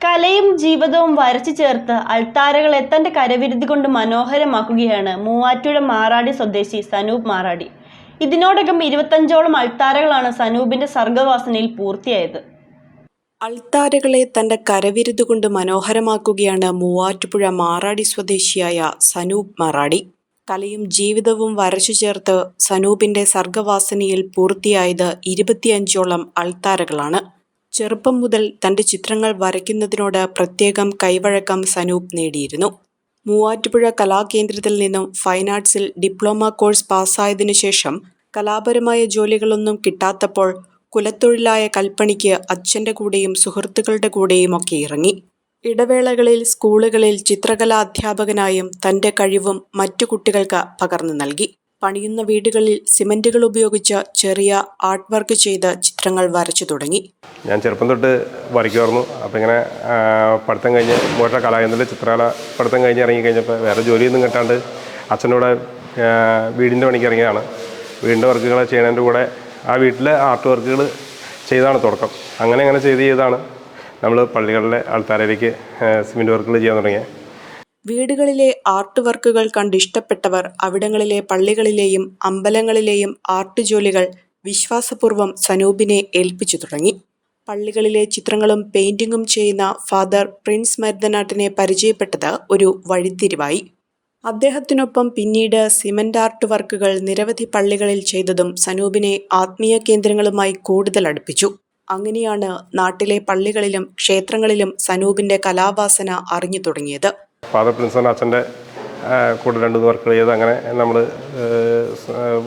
കലയും ജീവിതവും വരച്ചു ചേർത്ത് അൾത്താരകളെ തന്റെ കരവിരുതി കൊണ്ട് മനോഹരമാക്കുകയാണ് മൂവാറ്റുപുഴ മാറാടി സ്വദേശി സനൂപ് മാറാടി. ഇതിനോടകം 25ഓളം അൾത്താരകളാണ് സനൂപിന്റെ സർഗ്ഗവാസനയിൽ പൂർത്തിയായത്. അൾത്താരകളെ തന്റെ കരവിരുത് കൊണ്ട് മനോഹരമാക്കുകയാണ് മൂവാറ്റുപുഴ മാറാടി സ്വദേശിയായ സനൂപ് മാറാടി. കലയും ജീവിതവും വരച്ചു ചേർത്ത് സനൂപിന്റെ സർഗ്ഗവാസനയിൽ പൂർത്തിയായത് 25ഓളം അൾത്താരകളാണ്. ചെറുപ്പം മുതൽ തന്റെ ചിത്രങ്ങൾ വരയ്ക്കുന്നതിനോട് പ്രത്യേകം കൈവഴക്കം സനൂപ് നേടിയിരുന്നു. മൂവാറ്റുപുഴ കലാകേന്ദ്രത്തിൽ നിന്നും ഫൈൻ ആർട്സിൽ ഡിപ്ലോമ കോഴ്സ് പാസ്സായതിനു ശേഷം കലാപരമായ ജോലികളൊന്നും കിട്ടാത്തപ്പോൾ കുലത്തൊഴിലായ കൽപ്പണിക്ക് അച്ഛൻ്റെ കൂടെയും സുഹൃത്തുക്കളുടെ കൂടെയുമൊക്കെ ഇറങ്ങി. ഇടവേളകളിൽ സ്കൂളുകളിൽ ചിത്രകലാ അധ്യാപകനായും തൻ്റെ കഴിവും മറ്റു കുട്ടികൾക്ക് പകർന്നു നൽകി. പണിയുന്ന വീടുകളിൽ സിമന്റുകൾ ഉപയോഗിച്ച് ചെറിയ ആർട്ട് വർക്ക് ചെയ്ത് ചിത്രങ്ങൾ വരച്ചു തുടങ്ങി. ഞാൻ ചെറുപ്പം തൊട്ട് വരയ്ക്കുമായിരുന്നു. അപ്പോൾ ഇങ്ങനെ പഠിത്തം കഴിഞ്ഞ് മൂവാറ്റുപുഴ കലാകേന്ദ്രത്തിൽ ചിത്രകല പഠിത്തം കഴിഞ്ഞ് ഇറങ്ങിക്കഴിഞ്ഞപ്പോൾ വേറെ ജോലിയൊന്നും കിട്ടാണ്ട് അച്ഛൻ്റെ വീടിൻ്റെ പണിക്ക് ഇറങ്ങിയതാണ്. വീടിൻ്റെ വർക്കുകൾ ചെയ്യുന്നതിൻ്റെ കൂടെ ആ വീട്ടിലെ ആർട്ട് വർക്കുകൾ ചെയ്താണ് തുടക്കം. അങ്ങനെ ചെയ്താണ് നമ്മൾ പള്ളികളിലെ ആൾക്കാരിലേക്ക് സിമെൻറ്റ് വർക്കുകൾ ചെയ്യാൻ തുടങ്ങിയത്. വീടുകളിലെ ആർട്ട് വർക്കുകൾ കണ്ടിഷ്ടപ്പെട്ടവർ അവിടങ്ങളിലെ പള്ളികളിലെയും അമ്പലങ്ങളിലെയും ആർട്ട് ജോലികൾ വിശ്വാസപൂർവ്വം സനൂപിനെ ഏൽപ്പിച്ചു തുടങ്ങി. പള്ളികളിലെ ചിത്രങ്ങളും പെയിന്റിങ്ങും ചെയ്യുന്ന ഫാദർ പ്രിൻസ് മരുതനാട്ടിനെ പരിചയപ്പെട്ടത് ഒരു വഴിത്തിരിവായി. അദ്ദേഹത്തിനൊപ്പം പിന്നീട് സിമന്റ് ആർട്ട് വർക്കുകൾ നിരവധി പള്ളികളിൽ ചെയ്തതും സനൂപിനെ ആത്മീയ കേന്ദ്രങ്ങളുമായി കൂടുതൽ അടുപ്പിച്ചു. അങ്ങനെയാണ് നാട്ടിലെ പള്ളികളിലും ക്ഷേത്രങ്ങളിലും സനൂപിന്റെ കലാവാസന അറിഞ്ഞു തുടങ്ങിയത്. ഫാദർ പ്രിൻസ് അച്ഛൻ്റെ കൂടെ 2 വർക്കുകൾ ചെയ്ത് അങ്ങനെ നമ്മൾ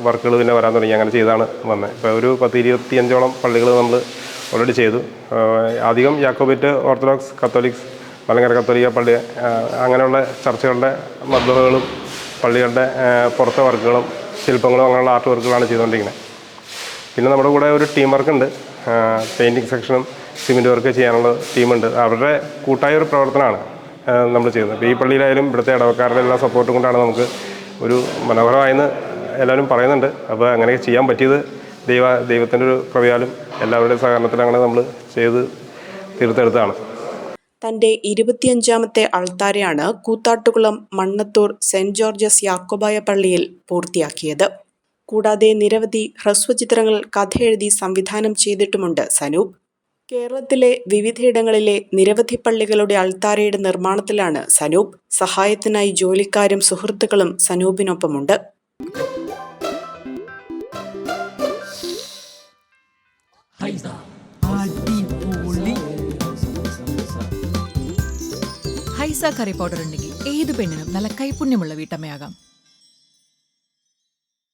വർക്കുകൾ പിന്നെ വരാൻ തുടങ്ങി. അങ്ങനെ ചെയ്താണ് വന്നത്. ഇപ്പോൾ ഒരു 10-25ഓളം പള്ളികൾ നമ്മൾ ഓൾറെഡി ചെയ്തു. അധികം യാക്കോബൈറ്റ്, ഓർത്തഡോക്സ്, കത്തോലിക്സ്, മലങ്കര കത്തോലിക്ക പള്ളി, അങ്ങനെയുള്ള ചർച്ചുകളുടെ മദ്ബഹകളും പള്ളികളുടെ പുറത്തെ വർക്കുകളും ശില്പങ്ങളും അങ്ങനെയുള്ള ആർട്ട് വർക്കുകളാണ് ചെയ്തുകൊണ്ടിരിക്കുന്നത്. പിന്നെ നമ്മുടെ കൂടെ ഒരു ടീം വർക്കുണ്ട്. പെയിൻറ്റിങ് സെക്ഷനും സിമെൻറ്റ് വർക്ക് ചെയ്യാനുള്ള ടീമുണ്ട്. അവരുടെ കൂട്ടായ ഒരു പ്രവർത്തനമാണ് നമ്മൾ ചെയ്യുന്നത്. അപ്പോൾ ഈ പള്ളിയിലായാലും ഇവിടുത്തെ ഇടവക്കാരുടെ എല്ലാ സപ്പോർട്ടും കൊണ്ടാണ് നമുക്ക് ഒരു മനോഹരമായെന്ന് എല്ലാവരും പറയുന്നുണ്ട്. അപ്പോൾ അങ്ങനെ ചെയ്യാൻ പറ്റിയത് ദൈവത്തിൻ്റെ ഒരു കൃപയാലും എല്ലാവരുടെയും സഹകരണത്തിലും അങ്ങനെ നമ്മൾ ചെയ്ത് തീർത്തെടുത്താണ്. തൻ്റെ 25ാമത്തെ അൾത്താരയാണ് കൂത്താട്ടുകുളം മണ്ണത്തൂർ സെന്റ് ജോർജസ് യാക്കോബായ പള്ളിയിൽ പൂർത്തിയാക്കിയത്. കൂടാതെ നിരവധി ഹ്രസ്വചിത്രങ്ങൾ കഥയെഴുതി സംവിധാനം ചെയ്തിട്ടുമുണ്ട് സനൂപ്. കേരളത്തിലെ വിവിധയിടങ്ങളിലെ നിരവധി പള്ളികളുടെ അൾത്താരയുടെ നിർമ്മാണത്തിലാണ് സനൂപ്. സഹായത്തിനായി ജോലിക്കാരും സുഹൃത്തുക്കളും സനൂപിനൊപ്പമുണ്ട്. ഹൈസ കറി പൗഡർ ഉണ്ടെങ്കിൽ ഏത് പെണ്ണിനും നല്ല കൈപുണ്യമുള്ള വീട്ടമ്മയാകാം.